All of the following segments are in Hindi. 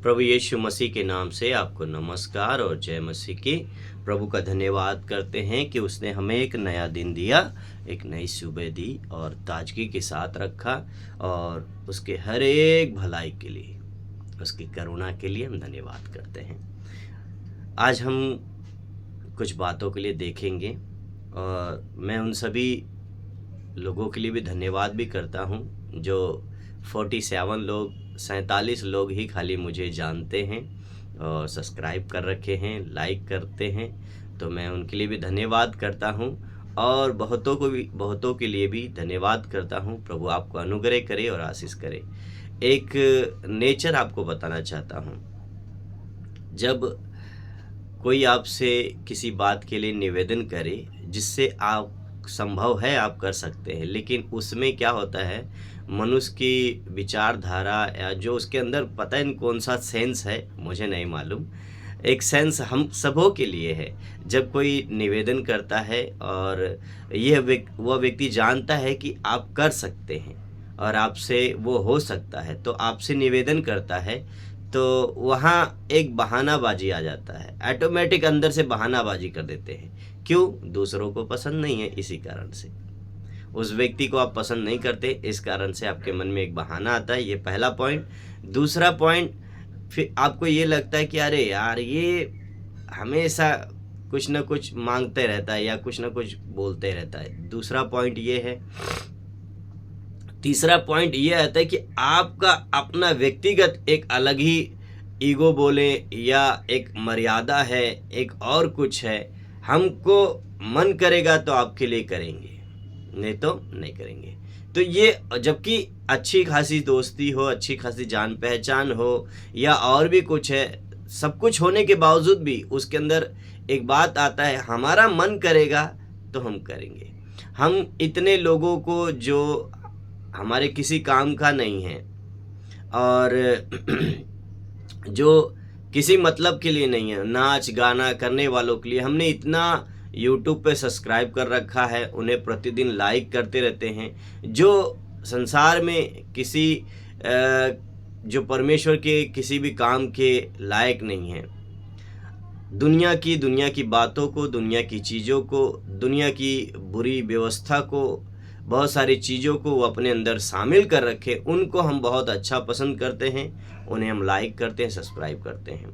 प्रभु यीशु मसीह के नाम से आपको नमस्कार और जय मसीह की। प्रभु का धन्यवाद करते हैं कि उसने हमें एक नया दिन दिया, एक नई सुबह दी और ताजगी के साथ रखा, और उसके हर एक भलाई के लिए, उसकी करुणा के लिए हम धन्यवाद करते हैं। आज हम कुछ बातों के लिए देखेंगे और मैं उन सभी लोगों के लिए भी धन्यवाद भी करता हूं जो 47 लोग ही खाली मुझे जानते हैं और सब्सक्राइब कर रखे हैं, लाइक करते हैं, तो मैं उनके लिए भी धन्यवाद करता हूं। और बहुतों के लिए भी धन्यवाद करता हूं। प्रभु आपको अनुग्रह करे और आशीष करे। एक नेचर आपको बताना चाहता हूं। जब कोई आपसे किसी बात के लिए निवेदन करे जिससे आप संभव है आप कर सकते हैं, लेकिन उसमें क्या होता है, मनुष्य की विचारधारा या जो उसके अंदर पता नहीं कौन सा सेंस है, मुझे नहीं मालूम, एक सेंस हम सबों के लिए है। जब कोई निवेदन करता है और वह व्यक्ति जानता है कि आप कर सकते हैं और आपसे वो हो सकता है, तो आपसे निवेदन करता है, तो वहाँ एक बहानाबाजी आ जाता है। ऑटोमेटिक अंदर से बहानाबाजी कर देते हैं। क्यों? दूसरों को पसंद नहीं है, इसी कारण से। उस व्यक्ति को आप पसंद नहीं करते, इस कारण से आपके मन में एक बहाना आता है। ये पहला पॉइंट। दूसरा पॉइंट, फिर आपको ये लगता है कि अरे यार, ये हमेशा कुछ ना कुछ मांगते रहता है या कुछ ना कुछ बोलते रहता है। दूसरा पॉइंट ये है। तीसरा पॉइंट ये आता है कि आपका अपना व्यक्तिगत एक अलग ही ईगो बोले या एक मर्यादा है, एक और कुछ है। हमको मन करेगा तो आपके लिए करेंगे, नहीं तो नहीं करेंगे। तो ये, जबकि अच्छी खासी दोस्ती हो, अच्छी खासी जान पहचान हो या और भी कुछ है, सब कुछ होने के बावजूद भी उसके अंदर एक बात आता है, हमारा मन करेगा तो हम करेंगे। हम इतने लोगों को जो हमारे किसी काम का नहीं है और जो किसी मतलब के लिए नहीं है, नाच गाना करने वालों के लिए हमने इतना YouTube पे सब्सक्राइब कर रखा है, उन्हें प्रतिदिन लाइक करते रहते हैं, जो संसार में किसी जो परमेश्वर के किसी भी काम के लायक नहीं है। दुनिया की बातों को, दुनिया की चीज़ों को, दुनिया की बुरी व्यवस्था को, बहुत सारी चीज़ों को वो अपने अंदर शामिल कर रखे, उनको हम बहुत अच्छा पसंद करते हैं, उन्हें हम लाइक करते हैं, सब्सक्राइब करते हैं।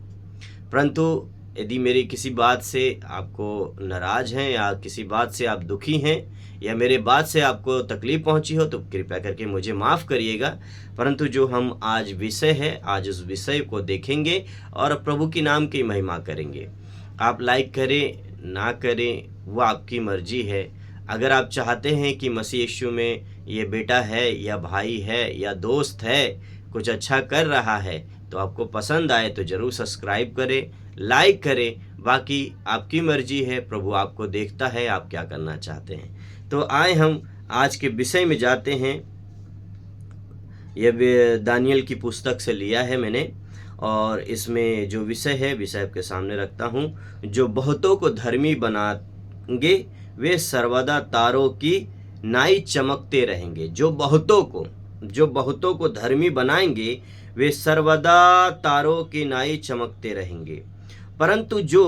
परंतु यदि मेरी किसी बात से आपको नाराज़ हैं या किसी बात से आप दुखी हैं या मेरे बात से आपको तकलीफ़ पहुंची हो, तो कृपया करके मुझे माफ़ करिएगा। परंतु जो हम आज विषय है, आज उस विषय को देखेंगे और प्रभु की नाम की महिमा करेंगे। आप लाइक करें ना करें वो आपकी मर्जी है। अगर आप चाहते हैं कि मसीह यीशु में ये बेटा है या भाई है या दोस्त है, कुछ अच्छा कर रहा है, तो आपको पसंद आए तो ज़रूर सब्सक्राइब करें, लाइक करें। बाकी आपकी मर्जी है, प्रभु आपको देखता है आप क्या करना चाहते हैं। तो आए हम आज के विषय में जाते हैं। यह दानियल की पुस्तक से लिया है मैंने, और इसमें जो विषय है, विषय आपके सामने रखता हूँ। जो बहुतों को धर्मी बनाएंगे वे सर्वदा तारों की नाई चमकते रहेंगे। जो बहुतों को धर्मी बनाएंगे वे सर्वदा तारों की नाई चमकते रहेंगे। परंतु जो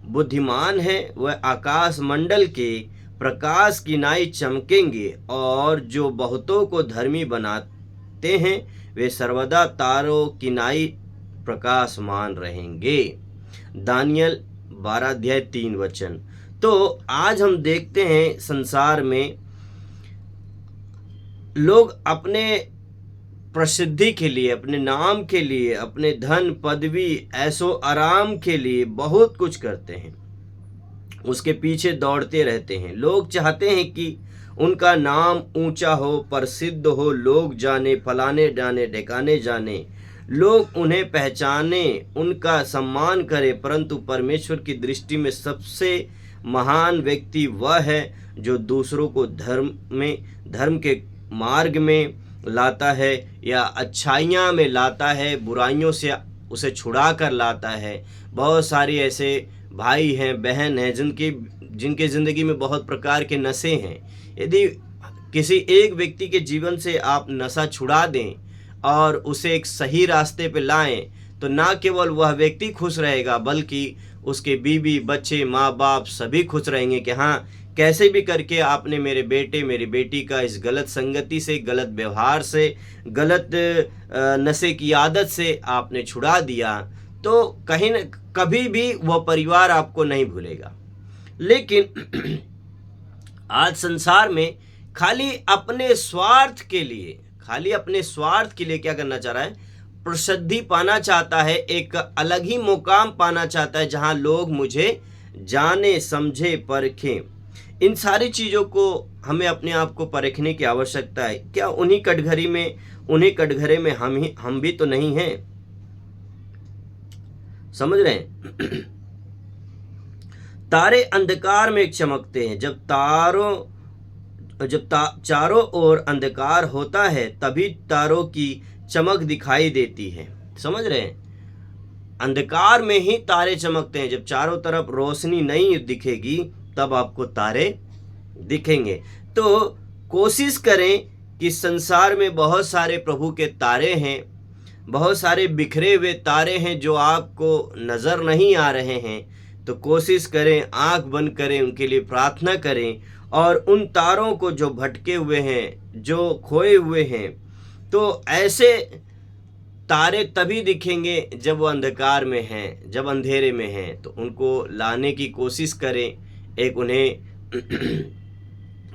बुद्धिमान है वह आकाश मंडल के प्रकाश की नाई चमकेंगे, और जो बहुतों को धर्मी बनाते हैं वे सर्वदा तारों की नाई प्रकाशमान रहेंगे। दानियल 12:3। तो आज हम देखते हैं संसार में लोग अपने प्रसिद्धि के लिए, अपने नाम के लिए, अपने धन पदवी ऐशो आराम के लिए बहुत कुछ करते हैं, उसके पीछे दौड़ते रहते हैं। लोग चाहते हैं कि उनका नाम ऊंचा हो, प्रसिद्ध हो, लोग जाने, फलाने जाने, ढेकाने जाने, लोग उन्हें पहचाने, उनका सम्मान करें। परंतु परमेश्वर की दृष्टि में सबसे महान व्यक्ति वह है जो दूसरों को धर्म के मार्ग में लाता है या अच्छाइयाँ में लाता है, बुराइयों से उसे छुड़ा कर लाता है। बहुत सारे ऐसे भाई हैं, बहन हैं जिनके ज़िंदगी में बहुत प्रकार के नशे हैं। यदि किसी एक व्यक्ति के जीवन से आप नशा छुड़ा दें और उसे एक सही रास्ते पे लाएं, तो ना केवल वह व्यक्ति खुश रहेगा बल्कि उसके बीवी बच्चे माँ बाप सभी खुश रहेंगे कि हाँ, कैसे भी करके आपने मेरे बेटे मेरी बेटी का इस गलत संगति से, गलत व्यवहार से, गलत नशे की आदत से आपने छुड़ा दिया। तो कहीं न कभी भी वह परिवार आपको नहीं भूलेगा। लेकिन आज संसार में खाली अपने स्वार्थ के लिए क्या करना चाह रहा है? प्रसिद्धि पाना चाहता है, एक अलग ही मुकाम पाना चाहता है जहां लोग मुझे जाने समझे परखें। इन सारी चीज़ों को हमें अपने आप को परखने की आवश्यकता है। क्या उन्हीं कटघरे में हम भी तो नहीं हैं? समझ रहे हैं? तारे अंधकार में चमकते हैं। जब चारों ओर अंधकार होता है तभी तारों की चमक दिखाई देती है। समझ रहे हैं? अंधकार में ही तारे चमकते हैं। जब चारों तरफ रोशनी नहीं दिखेगी तब आपको तारे दिखेंगे। तो कोशिश करें कि संसार में बहुत सारे प्रभु के तारे हैं, बहुत सारे बिखरे हुए तारे हैं जो आपको नज़र नहीं आ रहे हैं। तो कोशिश करें, आंख बंद करें, उनके लिए प्रार्थना करें और उन तारों को जो भटके हुए हैं, जो खोए हुए हैं, तो ऐसे तारे तभी दिखेंगे जब वो अंधकार में हैं, जब अंधेरे में हैं। तो उनको लाने की कोशिश करें। एक उन्हें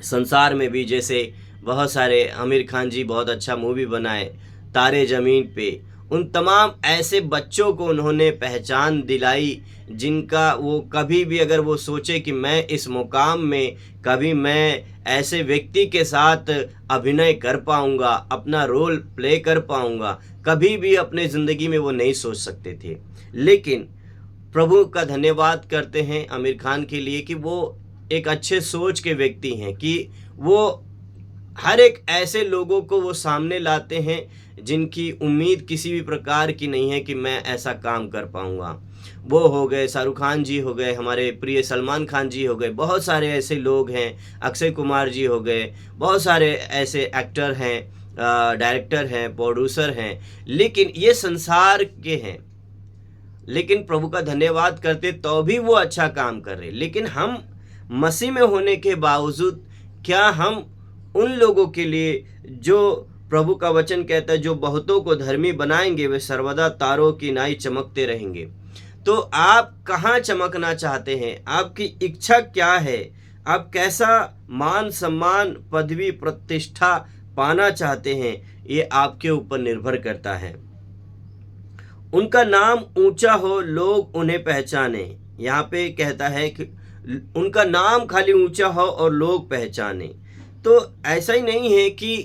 संसार में भी, जैसे बहुत सारे आमिर खान जी बहुत अच्छा मूवी बनाए तारे ज़मीन पे, उन तमाम ऐसे बच्चों को उन्होंने पहचान दिलाई जिनका वो कभी भी अगर वो सोचे कि मैं इस मुकाम में, कभी मैं ऐसे व्यक्ति के साथ अभिनय कर पाऊंगा, अपना रोल प्ले कर पाऊंगा, कभी भी अपने ज़िंदगी में वो नहीं सोच सकते थे। लेकिन प्रभु का धन्यवाद करते हैं आमिर खान के लिए कि वो एक अच्छे सोच के व्यक्ति हैं, कि वो हर एक ऐसे लोगों को वो सामने लाते हैं जिनकी उम्मीद किसी भी प्रकार की नहीं है कि मैं ऐसा काम कर पाऊंगा। वो हो गए शाहरुख खान जी, हो गए हमारे प्रिय सलमान खान जी, हो गए बहुत सारे ऐसे लोग हैं, अक्षय कुमार जी हो गए, बहुत सारे ऐसे एक्टर हैं, डायरेक्टर हैं, प्रोड्यूसर हैं, लेकिन ये संसार के हैं। लेकिन प्रभु का धन्यवाद करते तो भी वो अच्छा काम कर रहे। लेकिन हम मसीह में होने के बावजूद क्या हम उन लोगों के लिए, जो प्रभु का वचन कहता है, जो बहुतों को धर्मी बनाएंगे वे सर्वदा तारों की नाई चमकते रहेंगे। तो आप कहाँ चमकना चाहते हैं? आपकी इच्छा क्या है? आप कैसा मान सम्मान पदवी प्रतिष्ठा पाना चाहते हैं? ये आपके ऊपर निर्भर करता है। उनका नाम ऊंचा हो, लोग उन्हें पहचाने। यहाँ पे कहता है कि उनका नाम खाली ऊंचा हो और लोग पहचाने। तो ऐसा ही नहीं है कि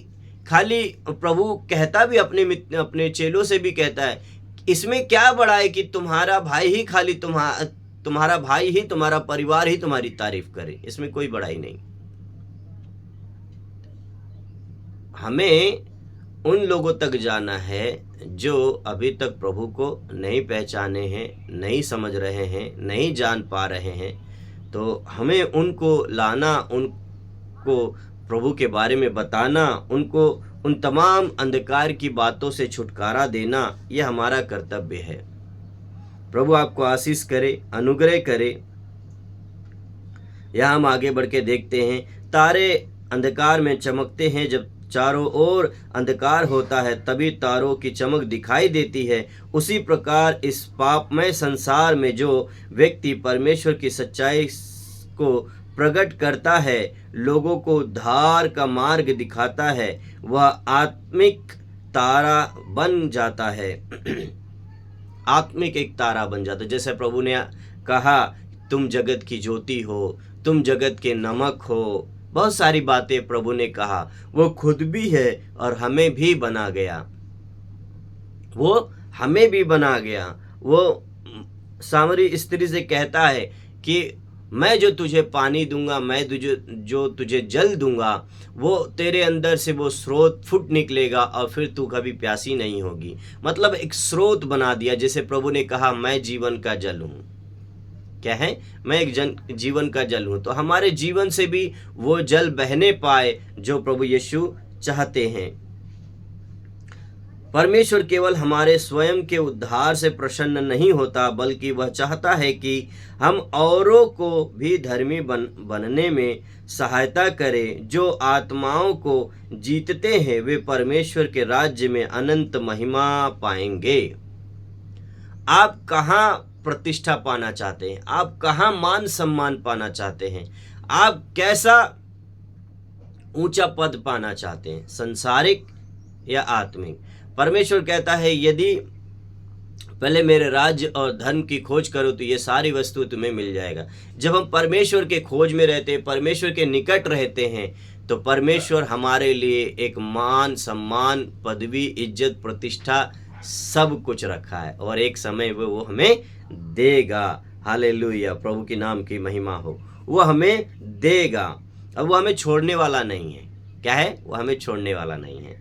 खाली प्रभु कहता भी अपने चेलों से भी कहता है, इसमें क्या बड़ा है कि तुम्हारा भाई ही खाली तुम्हारा भाई ही, तुम्हारा परिवार ही तुम्हारी तारीफ करे, इसमें कोई बड़ाई नहीं। हमें उन लोगों तक जाना है जो अभी तक प्रभु को नहीं पहचाने हैं, नहीं समझ रहे हैं, नहीं जान पा रहे हैं। तो हमें उनको लाना, उनको प्रभु के बारे में बताना, उनको उन तमाम अंधकार की बातों से छुटकारा देना, यह हमारा कर्तव्य है। प्रभु आपको आशीष करे, अनुग्रह करे। यहाँ हम आगे बढ़ के देखते हैं, तारे अंधकार में चमकते हैं, जब चारों ओर अंधकार होता है तभी तारों की चमक दिखाई देती है। उसी प्रकार इस पापमय संसार में जो व्यक्ति परमेश्वर की सच्चाई को प्रकट करता है, लोगों को धार का मार्ग दिखाता है, वह आत्मिक तारा बन जाता है। आत्मिक एक तारा बन जाता है। जैसे प्रभु ने कहा, तुम जगत की ज्योति हो, तुम जगत के नमक हो, बहुत सारी बातें प्रभु ने कहा। वो खुद भी है और हमें भी बना गया, वो हमें भी बना गया। वो सामरी स्त्री से कहता है कि मैं जो तुझे पानी दूंगा, मैं जो तुझे जल दूंगा, वो तेरे अंदर से वो स्रोत फुट निकलेगा और फिर तू कभी प्यासी नहीं होगी। मतलब एक स्रोत बना दिया। जैसे प्रभु ने कहा, मैं जीवन का जल हूँ। क्या है? मैं एक जीवन का जल हूँ। तो हमारे जीवन से भी वो जल बहने पाए जो प्रभु यीशु चाहते हैं। परमेश्वर केवल हमारे स्वयं के उद्धार से प्रसन्न नहीं होता, बल्कि वह चाहता है कि हम औरों को भी धर्मी बनने में सहायता करें। जो आत्माओं को जीतते हैं वे परमेश्वर के राज्य में अनंत महिमा पाएंगे। आप कहाँ प्रतिष्ठा पाना चाहते हैं? आप कहाँ मान सम्मान पाना चाहते हैं? आप कैसा ऊंचा पद पाना चाहते हैं, संसारिक या आत्मिक? परमेश्वर कहता है यदि पहले मेरे राज्य और धर्म की खोज करो तो ये सारी वस्तु तुम्हें मिल जाएगा। जब हम परमेश्वर के खोज में रहते हैं, परमेश्वर के निकट रहते हैं, तो परमेश्वर हमारे लिए एक मान सम्मान, पदवी, इज्जत, प्रतिष्ठा सब कुछ रखा है और एक समय वो हमें देगा। हालेलुया, प्रभु के नाम की महिमा हो। वो हमें देगा। अब वो हमें छोड़ने वाला नहीं है। क्या है? वो हमें छोड़ने वाला नहीं है।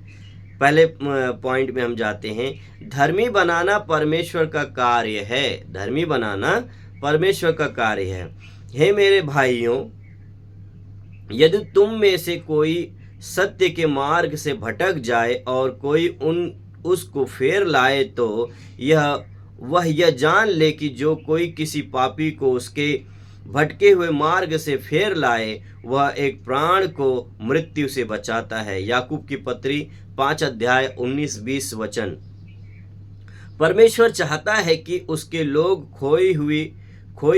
पहले पॉइंट में हम जाते हैं। धर्मी बनाना परमेश्वर का कार्य है। धर्मी बनाना परमेश्वर का कार्य है। हे मेरे भाइयों, यदि तुम में से कोई सत्य के मार्ग से भटक जाए और कोई उसको फेर लाए, तो वह यह जान ले कि जो कोई किसी पापी को उसके भटके हुए मार्ग से फेर लाए, वह एक प्राण को मृत्यु से बचाता है। याकूब की पत्री 5 अध्याय 19-20 वचन। परमेश्वर चाहता है कि उसके लोग खोई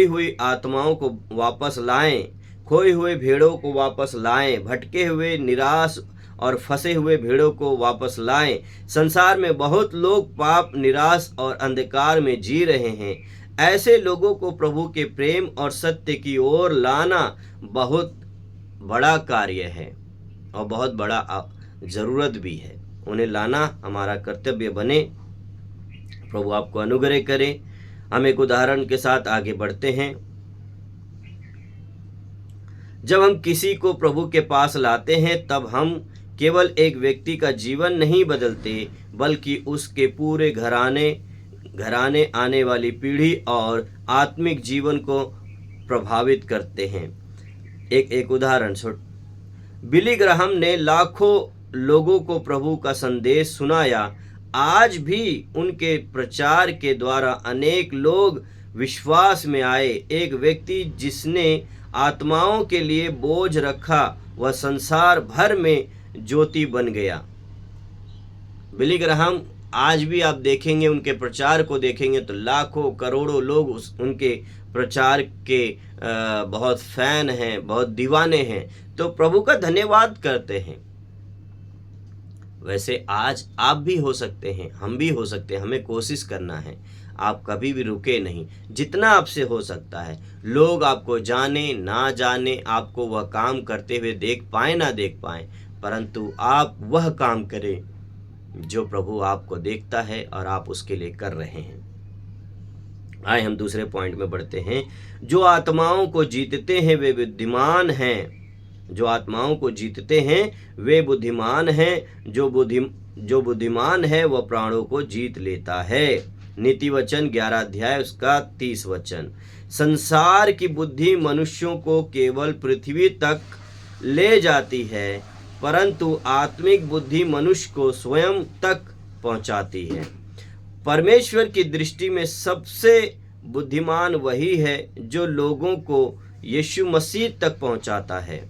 हुई आत्माओं को वापस लाएं, खोई हुए भेड़ों को वापस लाएं, भटके हुए, निराश और फंसे हुए भेड़ों को वापस लाएं। संसार में बहुत लोग पाप, निराश और अंधकार में जी रहे हैं। ऐसे लोगों को प्रभु के प्रेम और सत्य की ओर लाना बहुत बड़ा कार्य है और बहुत बड़ा ज़रूरत भी है। उन्हें लाना हमारा कर्तव्य बने। प्रभु आपको अनुग्रह करे। हम एक उदाहरण के साथ आगे बढ़ते हैं। जब हम किसी को प्रभु के पास लाते हैं, तब हम केवल एक व्यक्ति का जीवन नहीं बदलते, बल्कि उसके पूरे घराने आने वाली पीढ़ी और आत्मिक जीवन को प्रभावित करते हैं। एक उदाहरण, बिली ग्राहम ने लाखों लोगों को प्रभु का संदेश सुनाया। आज भी उनके प्रचार के द्वारा अनेक लोग विश्वास में आए। एक व्यक्ति जिसने आत्माओं के लिए बोझ रखा, वह संसार भर में ज्योति बन गया। बिली ग्राहम आज भी आप देखेंगे, उनके प्रचार को देखेंगे तो लाखों करोड़ों लोग उनके प्रचार के बहुत फैन हैं, बहुत दीवाने हैं, तो प्रभु का धन्यवाद करते हैं। वैसे आज आप भी हो सकते हैं, हम भी हो सकते हैं। हमें कोशिश करना है। आप कभी भी रुके नहीं, जितना आपसे हो सकता है। लोग आपको जाने ना जाने, आपको वह काम करते हुए देख पाए ना देख पाए, परंतु आप वह काम करें जो प्रभु आपको देखता है और आप उसके लिए कर रहे हैं। आए हम दूसरे पॉइंट में बढ़ते हैं। जो आत्माओं को जीतते हैं वे बुद्धिमान हैं। जो आत्माओं को जीतते हैं वे बुद्धिमान हैं। जो बुद्धिमान है वह प्राणों को जीत लेता है। नीति वचन 11 अध्याय उसका 30 वचन। संसार की बुद्धि मनुष्यों को केवल पृथ्वी तक ले जाती है, परंतु आत्मिक बुद्धि मनुष्य को स्वयं तक पहुंचाती है। परमेश्वर की दृष्टि में सबसे बुद्धिमान वही है जो लोगों को यीशु मसीह तक पहुंचाता है,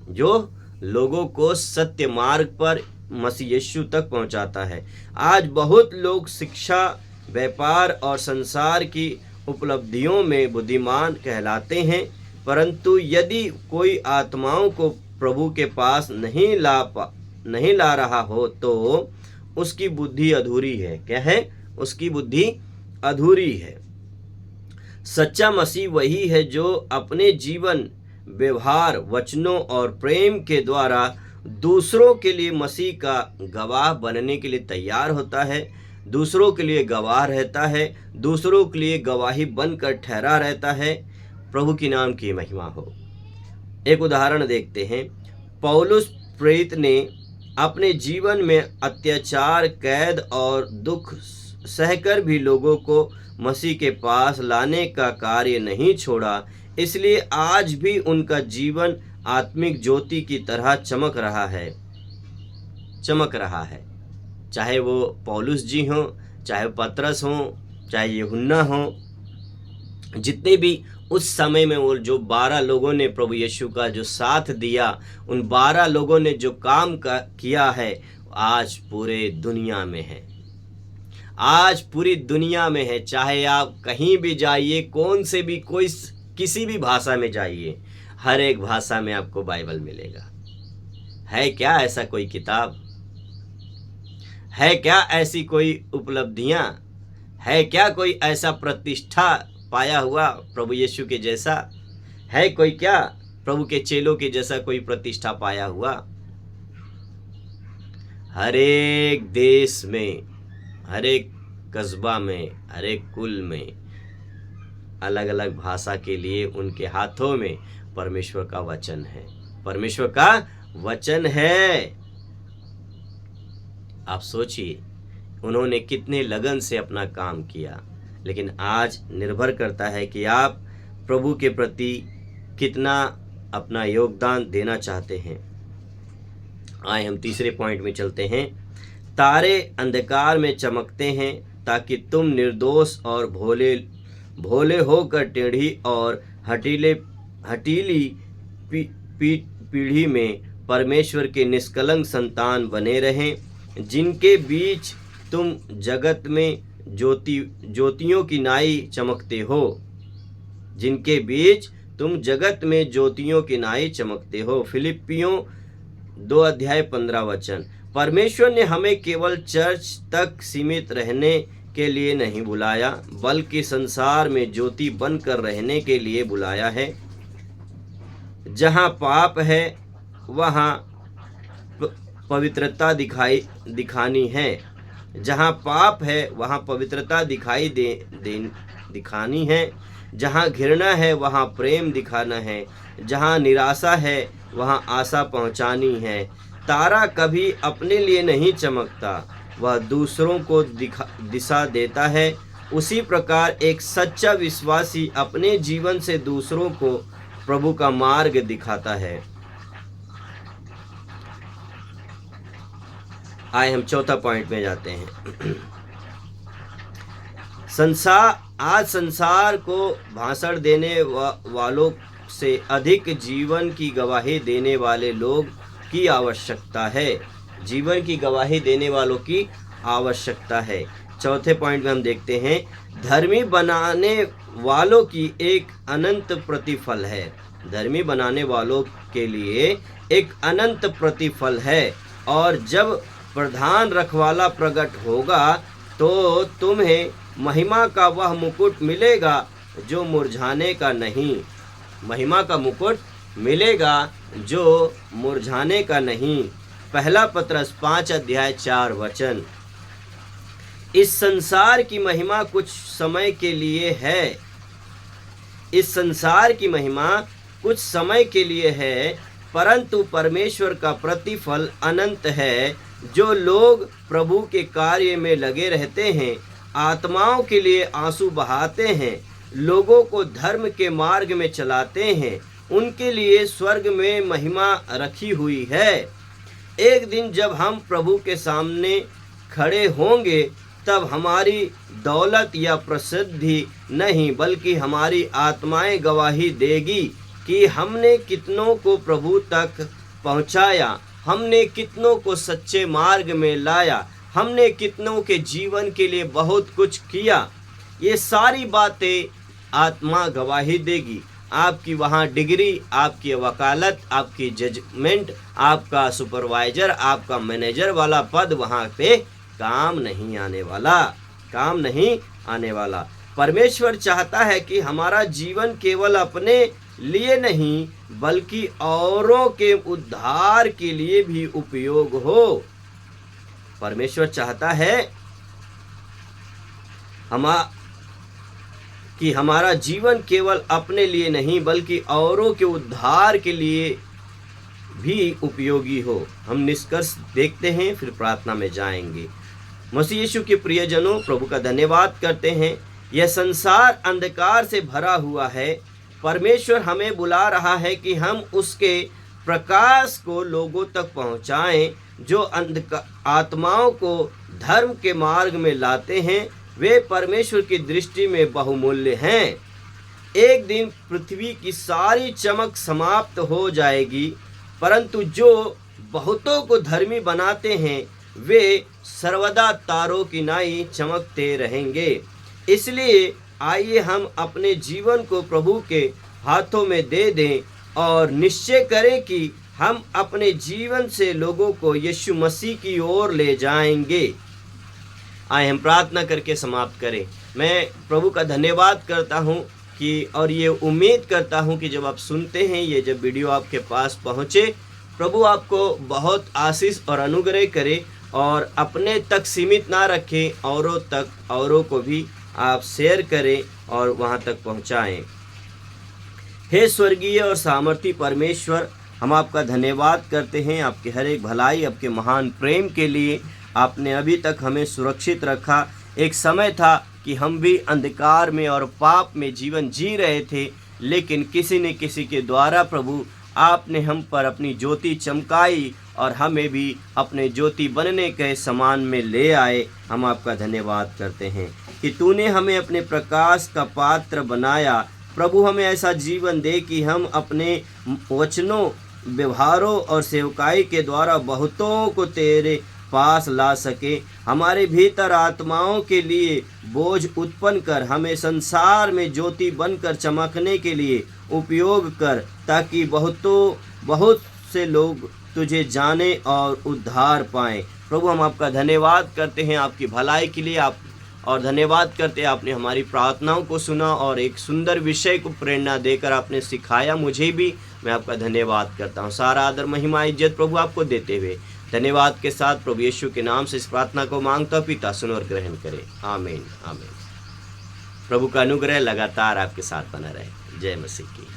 जो लोगों को सत्य मार्ग पर मसीह यीशु तक पहुंचाता है। आज बहुत लोग शिक्षा, व्यापार और संसार की उपलब्धियों में बुद्धिमान कहलाते हैं, परंतु यदि कोई आत्माओं को प्रभु के पास नहीं ला रहा हो तो उसकी बुद्धि अधूरी है। क्या है? उसकी बुद्धि अधूरी है। सच्चा मसीह वही है जो अपने जीवन, व्यवहार, वचनों और प्रेम के द्वारा दूसरों के लिए मसीह का गवाह बनने के लिए तैयार होता है, दूसरों के लिए गवाह रहता है, दूसरों के लिए गवाही बनकर ठहरा रहता है। प्रभु की नाम की महिमा हो। एक उदाहरण देखते हैं। पौलुस प्रेरित ने अपने जीवन में अत्याचार, कैद और दुख सहकर भी लोगों को मसीह के पास लाने का कार्य नहीं छोड़ा। इसलिए आज भी उनका जीवन आत्मिक ज्योति की तरह चमक रहा है। चाहे वो पौलुस जी हों, चाहे पतरस हों, चाहे यूहन्ना हों, जितने भी उस समय में वो जो 12 लोगों ने प्रभु यीशु का जो साथ दिया, उन 12 लोगों ने जो काम किया है, आज पूरे दुनिया में है। आज पूरी दुनिया में है। चाहे आप कहीं भी जाइए, कौन से भी कोई किसी भी भाषा में जाइए, हर एक भाषा में आपको बाइबल मिलेगा। है क्या ऐसा कोई किताब? है क्या ऐसी कोई उपलब्धियां? है क्या कोई ऐसा प्रतिष्ठा पाया हुआ प्रभु यीशु के जैसा? है कोई क्या प्रभु के चेलों के जैसा कोई प्रतिष्ठा पाया हुआ? हर एक देश में, हर एक कस्बा में, हर एक कुल में अलग अलग भाषा के लिए उनके हाथों में परमेश्वर का वचन है। परमेश्वर का वचन है। आप सोचिए उन्होंने कितने लगन से अपना काम किया। लेकिन आज निर्भर करता है कि आप प्रभु के प्रति कितना अपना योगदान देना चाहते हैं। आए हम तीसरे पॉइंट में चलते हैं। तारे अंधकार में चमकते हैं ताकि तुम निर्दोष और भोले होकर टेढ़ी और हटीली पीढ़ी में परमेश्वर के निष्कलंक संतान बने रहें, जिनके बीच तुम जगत में ज्योतियों की नाई चमकते हो। जिनके बीच तुम जगत में ज्योतियों की नाई चमकते हो। फिलिपियों 2:15। परमेश्वर ने हमें केवल चर्च तक सीमित रहने के लिए नहीं बुलाया, बल्कि संसार में ज्योति बनकर रहने के लिए बुलाया है। जहाँ पाप है वहाँ पवित्रता दिखानी है। जहाँ पाप है वहाँ पवित्रता दिखानी है। जहाँ घृणा है वहाँ प्रेम दिखाना है। जहाँ निराशा है वहाँ आशा पहुँचानी है। तारा कभी अपने लिए नहीं चमकता, वह दूसरों को दिशा देता है। उसी प्रकार एक सच्चा विश्वासी अपने जीवन से दूसरों को प्रभु का मार्ग दिखाता है। आए हम चौथा पॉइंट में जाते हैं। आज संसार को भाषण देने वालों से अधिक जीवन की गवाही देने वाले लोग की आवश्यकता है। जीवन की गवाही देने वालों की आवश्यकता है। चौथे पॉइंट में हम देखते हैं, धर्मी बनाने वालों की एक अनंत प्रतिफल है। धर्मी बनाने वालों के लिए एक अनंत प्रतिफल है। और जब प्रधान रखवाला प्रकट होगा तो तुम्हें महिमा का वह मुकुट मिलेगा जो मुरझाने का नहीं। महिमा का मुकुट मिलेगा जो मुरझाने का नहीं। पहला पत्रस 5:4। इस संसार की महिमा कुछ समय के लिए है। इस संसार की महिमा कुछ समय के लिए है, परंतु परमेश्वर का प्रतिफल अनंत है। जो लोग प्रभु के कार्य में लगे रहते हैं, आत्माओं के लिए आंसू बहाते हैं, लोगों को धर्म के मार्ग में चलाते हैं, उनके लिए स्वर्ग में महिमा रखी हुई है। एक दिन जब हम प्रभु के सामने खड़े होंगे, तब हमारी दौलत या प्रसिद्धि नहीं, बल्कि हमारी आत्माएं गवाही देगी कि हमने कितनों को प्रभु तक पहुंचाया, हमने कितनों को सच्चे मार्ग में लाया, हमने कितनों के जीवन के लिए बहुत कुछ किया। ये सारी बातें आत्मा गवाही देगी। आपकी वहाँ डिग्री, आपकी वकालत, आपकी जजमेंट, आपका सुपरवाइजर, आपका मैनेजर वाला पद वहाँ पे काम नहीं आने वाला। परमेश्वर चाहता है कि हमारा जीवन केवल अपने लिए नहीं, बल्कि औरों के उद्धार के लिए भी उपयोग हो। परमेश्वर चाहता है कि हमारा जीवन केवल अपने लिए नहीं, बल्कि औरों के उद्धार के लिए भी उपयोगी हो। हम निष्कर्ष देखते हैं, फिर प्रार्थना में जाएंगे। मसीह यीशु के प्रियजनों, प्रभु का धन्यवाद करते हैं। यह संसार अंधकार से भरा हुआ है। परमेश्वर हमें बुला रहा है कि हम उसके प्रकाश को लोगों तक पहुंचाएं, जो आत्माओं को धर्म के मार्ग में लाते हैं वे परमेश्वर की दृष्टि में बहुमूल्य हैं। एक दिन पृथ्वी की सारी चमक समाप्त हो जाएगी, परंतु जो बहुतों को धर्मी बनाते हैं वे सर्वदा तारों की नाई चमकते रहेंगे। इसलिए आइए हम अपने जीवन को प्रभु के हाथों में दे दें और निश्चय करें कि हम अपने जीवन से लोगों को यीशु मसीह की ओर ले जाएंगे। आइए हम प्रार्थना करके समाप्त करें। मैं प्रभु का धन्यवाद करता हूं कि और ये उम्मीद करता हूं कि जब आप सुनते हैं, ये जब वीडियो आपके पास पहुंचे, प्रभु आपको बहुत आशीष और अनुग्रह करे और अपने तक सीमित ना रखें, औरों को भी आप शेयर करें और वहां तक पहुंचाएं। हे स्वर्गीय और सामर्थी परमेश्वर, हम आपका धन्यवाद करते हैं आपके हर एक भलाई, आपके महान प्रेम के लिए। आपने अभी तक हमें सुरक्षित रखा। एक समय था कि हम भी अंधकार में और पाप में जीवन जी रहे थे, लेकिन किसी न किसी के द्वारा प्रभु आपने हम पर अपनी ज्योति चमकाई और हमें भी अपने ज्योति बनने के समान में ले आए। हम आपका धन्यवाद करते हैं कि तूने हमें अपने प्रकाश का पात्र बनाया। प्रभु हमें ऐसा जीवन दे कि हम अपने वचनों, व्यवहारों और सेवकाई के द्वारा बहुतों को तेरे पास ला सके। हमारे भीतर आत्माओं के लिए बोझ उत्पन्न कर हमें संसार में ज्योति बनकर चमकने के लिए उपयोग कर, ताकि बहुत से लोग तुझे जाने और उद्धार पाएं। प्रभु हम आपका धन्यवाद करते हैं आपकी भलाई के लिए, आप और धन्यवाद करते हैं आपने हमारी प्रार्थनाओं को सुना और एक सुंदर विषय को प्रेरणा देकर आपने सिखाया मुझे भी। मैं आपका धन्यवाद करता हूँ। सारा आदर महिमा इज्जत प्रभु आपको देते हुए धन्यवाद के साथ प्रभु यीशु के नाम से इस प्रार्थना को मांगता पिता सुनो और ग्रहण करे। आमीन आमीन। प्रभु का अनुग्रह लगातार आपके साथ बना रहे। जय मसीह की।